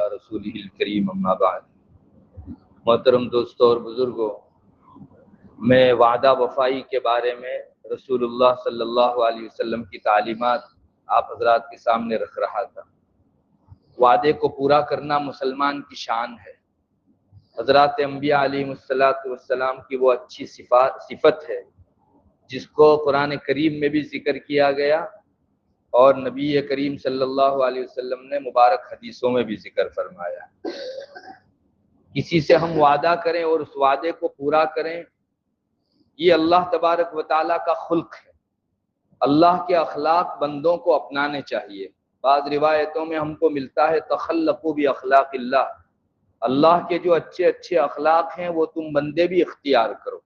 رسول الکریم اما بعد۔ محترم دوستوں اور بزرگوں، میں وعدہ وفائی کے بارے میں رسول اللہ صلی اللہ علیہ وسلم کی تعلیمات آپ حضرات کے سامنے رکھ رہا تھا۔ وعدے کو پورا کرنا مسلمان کی شان ہے۔ حضرات انبیاء علیہ السلام کی وہ اچھی صفت ہے جس کو قرآن کریم میں بھی ذکر کیا گیا اور نبی کریم صلی اللہ علیہ وسلم نے مبارک حدیثوں میں بھی ذکر فرمایا۔ کسی سے ہم وعدہ کریں اور اس وعدے کو پورا کریں، یہ اللہ تبارک و تعالیٰ کا خلق ہے۔ اللہ کے اخلاق بندوں کو اپنانے چاہیے۔ بعض روایتوں میں ہم کو ملتا ہے تخلقوا باخلاق اللہ، اللہ کے جو اچھے اچھے اخلاق ہیں وہ تم بندے بھی اختیار کرو۔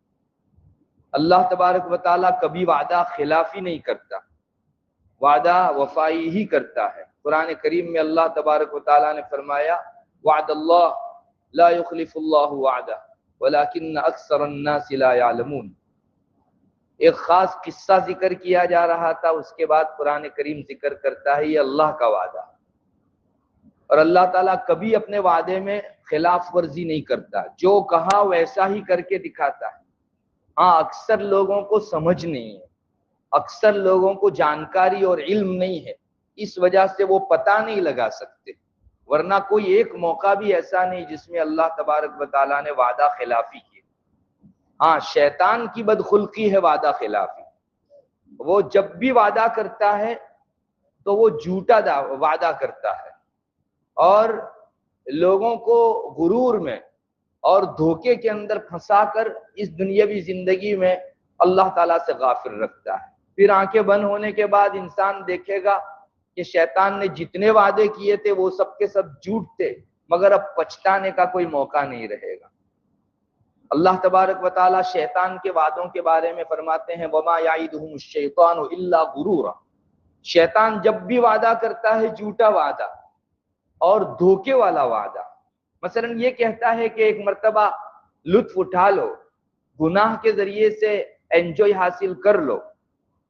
اللہ تبارک و تعالیٰ کبھی وعدہ خلافی نہیں کرتا، وعدہ وفائی ہی کرتا ہے۔ قرآن کریم میں اللہ تبارک و تعالیٰ نے فرمایا وعد اللہ لا یخلف اللہ وعدہ ولکن اکثر الناس لا یعلمون۔ ایک خاص قصہ ذکر کیا جا رہا تھا، اس کے بعد قرآن کریم ذکر کرتا ہے یہ اللہ کا وعدہ، اور اللہ تعالیٰ کبھی اپنے وعدے میں خلاف ورزی نہیں کرتا، جو کہا ویسا ہی کر کے دکھاتا ہے۔ ہاں، اکثر لوگوں کو سمجھ نہیں ہے، اکثر لوگوں کو جانکاری اور علم نہیں ہے، اس وجہ سے وہ پتہ نہیں لگا سکتے، ورنہ کوئی ایک موقع بھی ایسا نہیں جس میں اللہ تبارک و تعالیٰ نے وعدہ خلافی کی۔ ہاں، شیطان کی بدخلقی ہے وعدہ خلافی، وہ جب بھی وعدہ کرتا ہے تو وہ جھوٹا وعدہ کرتا ہے اور لوگوں کو غرور میں اور دھوکے کے اندر پھنسا کر اس دنیاوی زندگی میں اللہ تعالیٰ سے غافل رکھتا ہے۔ پھر آنکھیں بند ہونے کے بعد انسان دیکھے گا کہ شیطان نے جتنے وعدے کیے تھے وہ سب کے سب جھوٹ تھے، مگر اب پچھتانے کا کوئی موقع نہیں رہے گا۔ اللہ تبارک و تعالیٰ شیطان کے وعدوں کے بارے میں فرماتے ہیں وَمَا يَعِدُهُمُ الشَّيْطَانُ إِلَّا غُرُورًا۔ شیطان جب بھی وعدہ کرتا ہے جھوٹا وعدہ اور دھوکے والا وعدہ۔ مثلا یہ کہتا ہے کہ ایک مرتبہ لطف اٹھا لو، گناہ کے ذریعے سے انجوائے حاصل کر لو،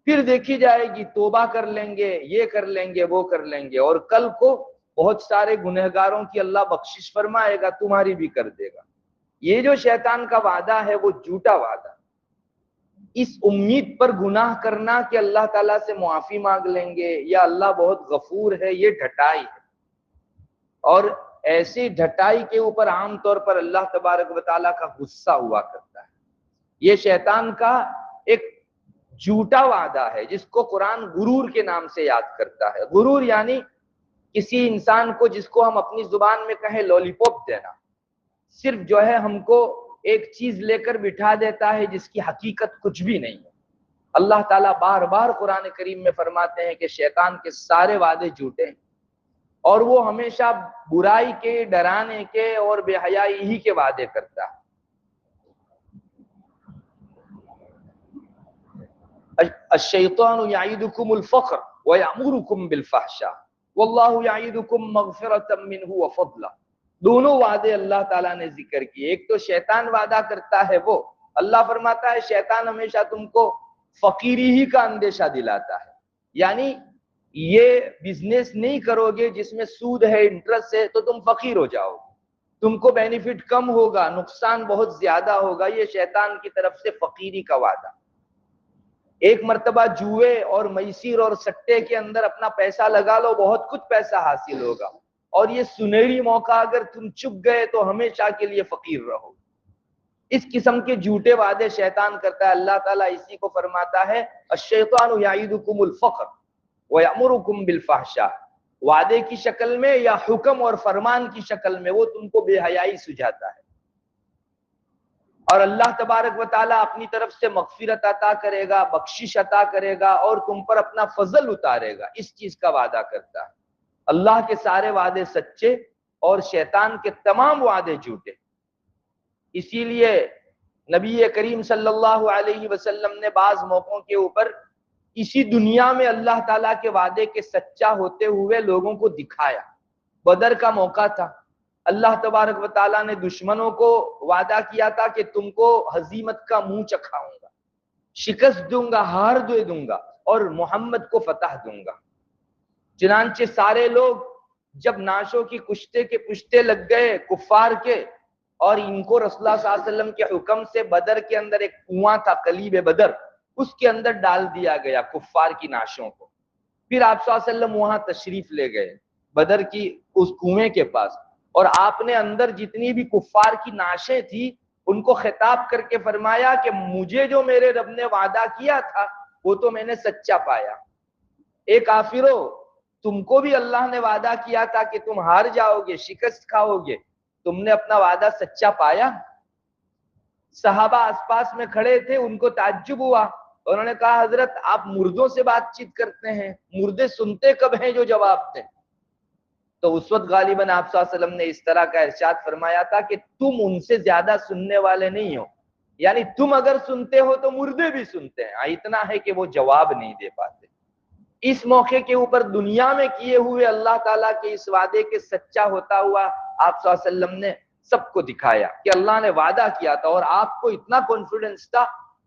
پھر دیکھی جائے گی، توبہ کر لیں گے، یہ کر لیں گے، وہ کر لیں گے، اور کل کو بہت سارے گنہگاروں کی اللہ بخشش فرمائے گا، تمہاری بھی کر دے گا۔ یہ جو شیطان کا وعدہ ہے وہ جھوٹا وعدہ، اس امید پر گناہ کرنا کہ اللہ تعالیٰ سے معافی مانگ لیں گے یا اللہ بہت غفور ہے، یہ ڈھٹائی ہے، اور ایسی ڈھٹائی کے اوپر عام طور پر اللہ تبارک و تعالیٰ کا غصہ ہوا کرتا ہے۔ یہ شیطان کا ایک جھوٹا وعدہ ہے جس کو قرآن غرور کے نام سے یاد کرتا ہے۔ غرور یعنی کسی انسان کو، جس کو ہم اپنی زبان میں کہیں لولی پاپ دینا، صرف جو ہے ہم کو ایک چیز لے کر بٹھا دیتا ہے جس کی حقیقت کچھ بھی نہیں ہے۔ اللہ تعالیٰ بار بار قرآن کریم میں فرماتے ہیں کہ شیطان کے سارے وعدے جھوٹے ہیں اور وہ ہمیشہ برائی کے، ڈرانے کے اور بے حیائی ہی کے وعدے کرتا ہے۔ الشیطان یعیدکم الفقر ویأمرکم بالفحشاء واللہ یعیدکم مغفرۃ منہ وفضلا۔ دونوں وعدے اللہ تعالیٰ نے ذکر کیے۔ ایک تو شیطان وعدہ کرتا ہے، وہ اللہ فرماتا ہے شیطان ہمیشہ تم کو فقیری ہی کا اندیشہ دلاتا ہے، یعنی یہ بزنس نہیں کرو گے جس میں سود ہے، انٹرسٹ ہے، تو تم فقیر ہو جاؤ گے، تم کو بینیفٹ کم ہوگا، نقصان بہت زیادہ ہوگا۔ یہ شیطان کی طرف سے فقیری کا وعدہ۔ ایک مرتبہ جوئے اور میسر اور سٹے کے اندر اپنا پیسہ لگا لو، بہت کچھ پیسہ حاصل ہوگا، اور یہ سنہری موقع اگر تم چک گئے تو ہمیشہ کے لیے فقیر رہو۔ اس قسم کے جھوٹے وعدے شیطان کرتا ہے۔ اللہ تعالیٰ اسی کو فرماتا ہے الشیطان یعیدکم الفقر ویأمرکم بالفحشاء، وعدے کی شکل میں یا حکم اور فرمان کی شکل میں وہ تم کو بے حیائی سجھاتا ہے، اور اللہ تبارک و تعالیٰ اپنی طرف سے مغفرت عطا کرے گا، بخشش عطا کرے گا اور تم پر اپنا فضل اتارے گا، اس چیز کا وعدہ کرتا ہے۔ اللہ کے سارے وعدے سچے اور شیطان کے تمام وعدے جھوٹے۔ اسی لیے نبی کریم صلی اللہ علیہ وسلم نے بعض موقعوں کے اوپر اسی دنیا میں اللہ تعالیٰ کے وعدے کے سچا ہوتے ہوئے لوگوں کو دکھایا۔ بدر کا موقع تھا، اللہ تبارک و تعالیٰ نے دشمنوں کو وعدہ کیا تھا کہ تم کو ہزیمت کا منہ چکھاؤں گا، شکست دوں گا، ہار دے دوں گا اور محمد کو فتح دوں گا۔ چنانچہ سارے لوگ جب نعشوں کی کشتے کے پشتے لگ گئے کفار کے، اور ان کو رسول اللہ صلی اللہ علیہ وسلم کے حکم سے بدر کے اندر ایک کنواں تھا قلیب بدر، اس کے اندر ڈال دیا گیا کفار کی نعشوں کو۔ پھر آپ صلی اللہ علیہ وسلم وہاں تشریف لے گئے بدر کی اس کنویں کے پاس، اور آپ نے اندر جتنی بھی کفار کی نعشیں تھی ان کو خطاب کر کے فرمایا کہ مجھے جو میرے رب نے وعدہ کیا تھا وہ تو میں نے سچا پایا۔ اے کافرو، تم کو بھی اللہ نے وعدہ کیا تھا کہ تم ہار جاؤ گے، شکست کھاؤ گے، تم نے اپنا وعدہ سچا پایا؟ صحابہ آس پاس میں کھڑے تھے، ان کو تعجب ہوا، انہوں نے کہا حضرت آپ مردوں سے بات چیت کرتے ہیں، مردے سنتے کب ہیں جو جواب دیں؟ تو اس وقت غالباً آپ صلی اللہ علیہ وسلم نے اس طرح کا ارشاد فرمایا تھا کہ تم ان سے زیادہ سننے والے نہیں ہو، یعنی تم اگر سنتے ہو تو مردے بھی سنتے ہیں، اتنا ہے کہ وہ جواب نہیں دے پاتے۔ اس موقع کے اوپر دنیا میں کیے ہوئے اللہ تعالیٰ کے اس وعدے کے سچا ہوتا ہوا آپ صلی اللہ علیہ وسلم نے سب کو دکھایا کہ اللہ نے وعدہ کیا تھا، اور آپ کو اتنا کانفیڈنس تھا۔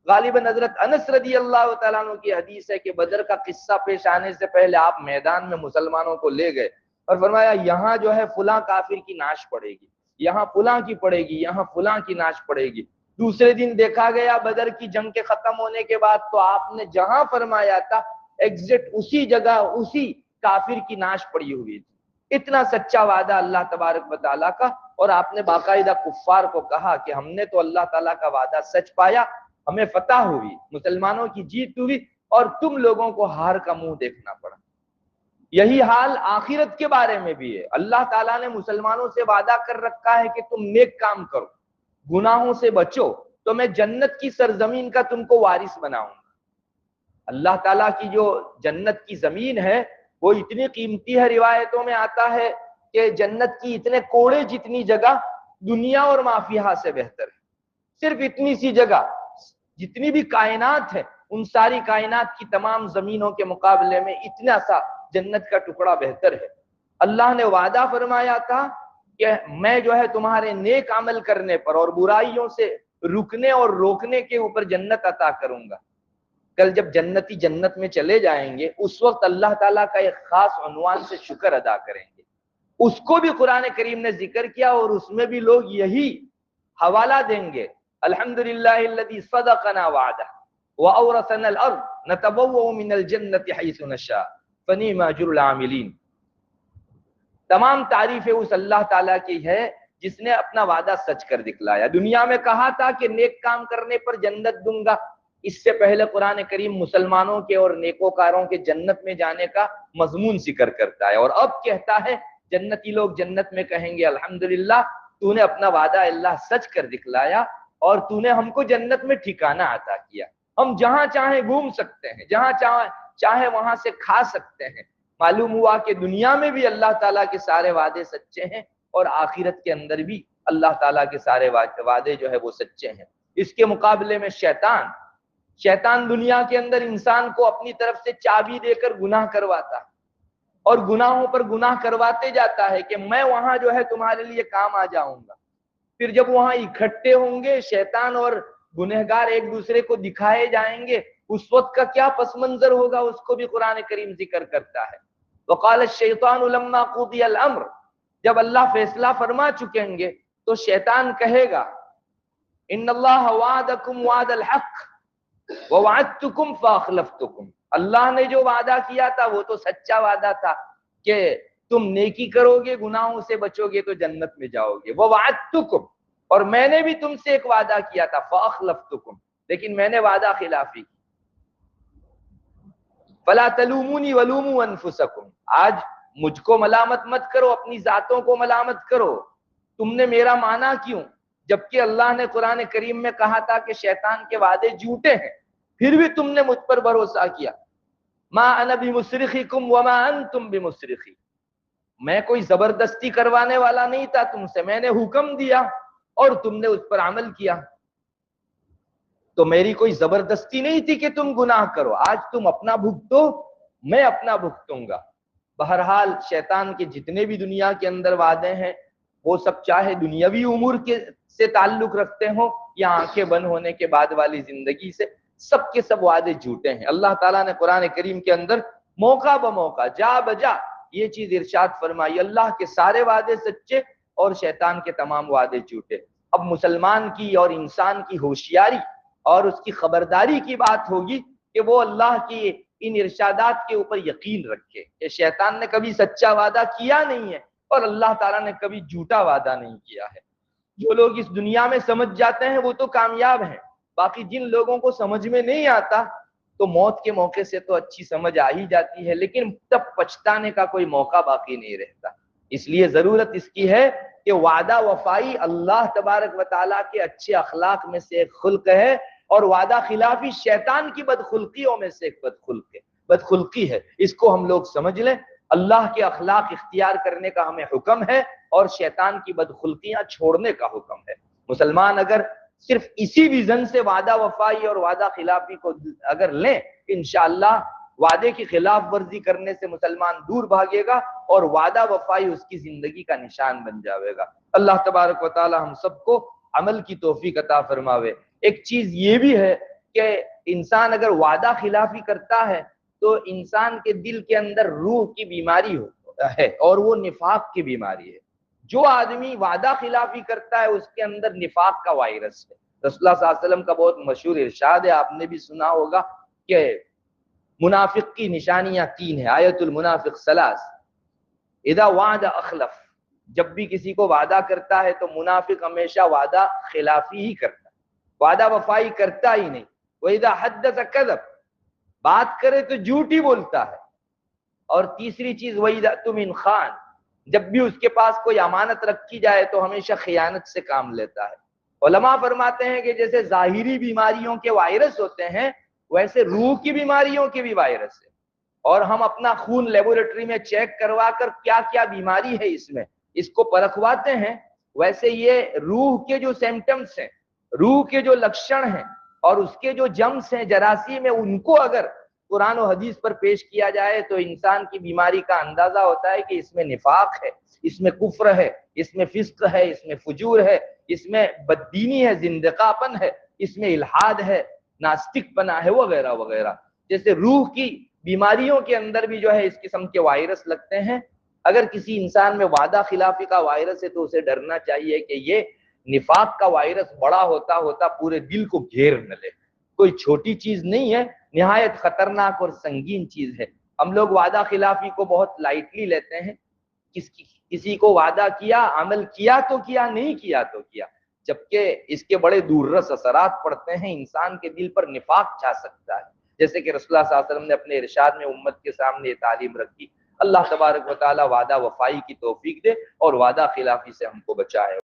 غالباً حضرت انس رضی اللہ تعالیٰ عنہ کی حدیث ہے کہ بدر کا قصہ پیش آنے سے پہلے آپ میدان میں مسلمانوں کو لے گئے اور فرمایا یہاں جو ہے فلاں کافر کی نعش پڑے گی، یہاں فلاں کی پڑے گی، یہاں فلاں کی نعش پڑے گی۔ دوسرے دن دیکھا گیا بدر کی جنگ کے ختم ہونے کے بعد تو آپ نے جہاں فرمایا تھا ایگزیکٹ اسی جگہ اسی کافر کی نعش پڑی ہوئی تھی۔ اتنا سچا وعدہ اللہ تبارک و تعالیٰ کا، اور آپ نے باقاعدہ کفار کو کہا کہ ہم نے تو اللہ تعالیٰ کا وعدہ سچ پایا، ہمیں فتح ہوئی، مسلمانوں کی جیت ہوئی، اور تم لوگوں کو ہار کا منہ دیکھنا پڑا۔ یہی حال آخرت کے بارے میں بھی ہے۔ اللہ تعالیٰ نے مسلمانوں سے وعدہ کر رکھا ہے کہ تم نیک کام کرو، گناہوں سے بچو، تو میں جنت کی سرزمین کا تم کو وارث بناؤں گا۔ اللہ تعالیٰ کی جو جنت کی زمین ہے وہ اتنی قیمتی ہے، روایتوں میں آتا ہے کہ جنت کی اتنے کوڑے جتنی جگہ دنیا اور ما فیہا سے بہتر ہے۔ صرف اتنی سی جگہ، جتنی بھی کائنات ہے ان ساری کائنات کی تمام زمینوں کے مقابلے میں اتنا سا جنت کا ٹکڑا بہتر ہے۔ اللہ نے وعدہ فرمایا تھا کہ میں جو ہے تمہارے نیک عمل کرنے پر اور برائیوں سے رکنے اور روکنے کے اوپر جنت عطا کروں گا۔ کل جب جنتی جنت میں چلے جائیں گے اس وقت اللہ تعالیٰ کا ایک خاص عنوان سے شکر ادا کریں گے، اس کو بھی قرآن کریم نے ذکر کیا، اور اس میں بھی لوگ یہی حوالہ دیں گے، الحمدللہ الذی صدقنا وعدہ وأورثنا الأرض نتبوأ من الجنة حيث نشاء فنعم أجر العاملین۔ تمام تعریفیں اس اللہ تعالیٰ کی ہے جس نے اپنا وعدہ سچ کر دکھلایا۔ دنیا میں کہا تھا کہ نیک کام کرنے پر جنت دوں گا، اس سے پہلے قرآن کریم مسلمانوں کے اور نیکوکاروں کے جنت میں جانے کا مضمون ذکر کرتا ہے، اور اب کہتا ہے جنتی لوگ جنت میں کہیں گے الحمدللہ تو نے اپنا وعدہ اللہ سچ کر دکھلایا، اور تو نے ہم کو جنت میں ٹھکانہ عطا کیا، ہم جہاں چاہیں گھوم سکتے ہیں، جہاں چاہے وہاں سے کھا سکتے ہیں۔ معلوم ہوا کہ دنیا میں بھی اللہ تعالیٰ کے سارے وعدے سچے ہیں، اور آخرت کے اندر بھی اللہ تعالیٰ کے سارے وعدے جو ہے وہ سچے ہیں۔ اس کے مقابلے میں شیطان دنیا کے اندر انسان کو اپنی طرف سے چابی دے کر گناہ کرواتا ہے، اور گناہوں پر گناہ کرواتے جاتا ہے کہ میں وہاں جو ہے تمہارے لیے کام آ جاؤں گا۔ پھر جب وہاں اکٹھے ہوں گے شیطان اور گنہگار ایک دوسرے کو دکھائے جائیں گے، اس وقت کا کیا پس منظر ہوگا اس کو بھی قرآن کریم ذکر کرتا ہے۔ وقال الشیطان لما قضی الامر، جب اللہ فیصلہ فرما چکیں گے تو شیطان کہے گا ان اللہ وعدکم وعد الحق ووعدتکم فاخلفتکم، اللہ نے جو وعدہ کیا تھا وہ تو سچا وعدہ تھا کہ تم نیکی کرو گے، گناہوں سے بچو گے تو جنت میں جاؤ گے، ووعدتکم، اور میں نے بھی تم سے ایک وعدہ کیا تھا، فاخلفتکم، لیکن میں نے وعدہ خلافی کی۔ فلا تلومونی ولوموا انفسکم، آج مجھ کو ملامت مت کرو، اپنی ذاتوں کو ملامت کرو، تم نے میرا مانا کیوں؟ جبکہ اللہ نے قرآن کریم میں کہا تھا کہ شیطان کے وعدے جھوٹے ہیں، پھر بھی تم نے مجھ پر بھروسہ کیا۔ ما انا بمصرخکم وما انتم بمصرخی، میں کوئی زبردستی کروانے والا نہیں تھا تم سے، میں نے حکم دیا اور تم نے اس پر عمل کیا، تو میری کوئی زبردستی نہیں تھی کہ تم گناہ کرو، آج تم اپنا بھگتو میں اپنا بھگتوں گا۔ بہرحال شیطان کے جتنے بھی دنیا کے اندر وعدے ہیں وہ سب چاہے دنیاوی امور کے سے تعلق رکھتے ہوں یا آنکھیں بند ہونے کے بعد والی زندگی سے، سب کے سب وعدے جھوٹے ہیں۔ اللہ تعالیٰ نے قرآن کریم کے اندر موقع بموقع جا بجا یہ چیز ارشاد فرمائی، اللہ کے سارے وعدے سچے اور شیطان کے تمام وعدے جھوٹے۔ اب مسلمان کی اور انسان کی ہوشیاری اور اس کی خبرداری کی بات ہوگی کہ وہ اللہ کی ان ارشادات کے اوپر یقین رکھے کہ شیطان نے کبھی سچا وعدہ کیا نہیں ہے اور اللہ تعالیٰ نے کبھی جھوٹا وعدہ نہیں کیا ہے۔ جو لوگ اس دنیا میں سمجھ جاتے ہیں وہ تو کامیاب ہیں، باقی جن لوگوں کو سمجھ میں نہیں آتا تو موت کے موقع سے تو اچھی سمجھ آ ہی جاتی ہے، لیکن تب پچھتانے کا کوئی موقع باقی نہیں رہتا۔ اس لیے ضرورت اس کی ہے کہ وعدہ وفائی اللہ تبارک و تعالیٰ کے اچھے اخلاق میں سے ایک خلق ہے، اور وعدہ خلافی شیطان کی بدخلقیوں میں سے ایک بدخلقی ہے۔ اس کو ہم لوگ سمجھ لیں، اللہ کے اخلاق اختیار کرنے کا ہمیں حکم ہے اور شیطان کی بدخلقیاں چھوڑنے کا حکم ہے۔ مسلمان اگر صرف اسی ویژن سے وعدہ وفائی اور وعدہ خلافی کو اگر لیں، انشاءاللہ وعدے کی خلاف ورزی کرنے سے مسلمان دور بھاگے گا اور وعدہ وفائی اس کی زندگی کا نشان بن جاوے گا۔ اللہ تبارک و تعالی ہم سب کو عمل کی توفیق عطا فرماوے۔ ایک چیز یہ بھی ہے کہ انسان اگر وعدہ خلافی کرتا ہے تو انسان کے دل کے اندر روح کی بیماری ہے، اور وہ نفاق کی بیماری ہے۔ جو آدمی وعدہ خلافی کرتا ہے اس کے اندر نفاق کا وائرس ہے۔ رسول اللہ صلی اللہ علیہ وسلم کا بہت مشہور ارشاد ہے، آپ نے بھی سنا ہوگا کہ منافق کی نشانیاں 3 ہیں۔ آیت المنافق ثلاث، اذا وعد اخلف، جب بھی کسی کو وعدہ کرتا ہے تو منافق ہمیشہ وعدہ خلافی ہی کرتا ہے، وعدہ وفائی کرتا ہی نہیں۔ وَإِذَا حَدَّثَ كَذَبَ، بات کرے تو جھوٹ ہی بولتا ہے۔ اور تیسری چیز وَإِذَا اؤْتُمِنَ خَانَ، جب بھی اس کے پاس کوئی امانت رکھی جائے تو ہمیشہ خیانت سے کام لیتا ہے۔ علماء فرماتے ہیں کہ جیسے ظاہری بیماریوں کے وائرس ہوتے ہیں ویسے روح کی بیماریوں کے بھی وائرس ہے، اور ہم اپنا خون لیبورٹری میں چیک کروا کر کیا کیا بیماری ہے اس کو پرکھواتے ہیں، ویسے یہ روح کے جو سمپٹمز ہیں، روح کے جو لکشن ہیں اور اس کے جو جمس ہیں، جراثیم ہیں، ان کو اگر قرآن و حدیث پر پیش کیا جائے تو انسان کی بیماری کا اندازہ ہوتا ہے کہ اس میں نفاق ہے، اس میں کفر ہے، اس میں فسق ہے، اس میں فجور ہے، اس میں بددینی ہے، زندقاپن ہے، اس میں الحاد ہے، ناستک پنا ہے، وغیرہ وغیرہ۔ جیسے روح کی بیماریوں کے اندر بھی جو ہے اس قسم کے وائرس لگتے ہیں۔ اگر کسی انسان میں وعدہ خلافی کا وائرس ہے تو اسے ڈرنا چاہیے کہ یہ نفاق کا وائرس بڑا ہوتا ہوتا پورے دل کو گھیر نہ لے۔ کوئی چھوٹی چیز نہیں ہے، نہایت خطرناک اور سنگین چیز ہے۔ ہم لوگ وعدہ خلافی کو بہت لائٹلی لیتے ہیں، کسی کو وعدہ کیا، عمل کیا تو کیا، نہیں کیا تو کیا، جبکہ اس کے بڑے دوررس اثرات پڑتے ہیں، انسان کے دل پر نفاق چھا سکتا ہے۔ جیسے کہ رسول اللہ صلی اللہ علیہ وسلم نے اپنے ارشاد میں امت کے سامنے یہ تعلیم رکھی۔ اللہ تبارک و تعالی وعدہ وفائی کی توفیق دے اور وعدہ خلافی سے ہم کو بچائے۔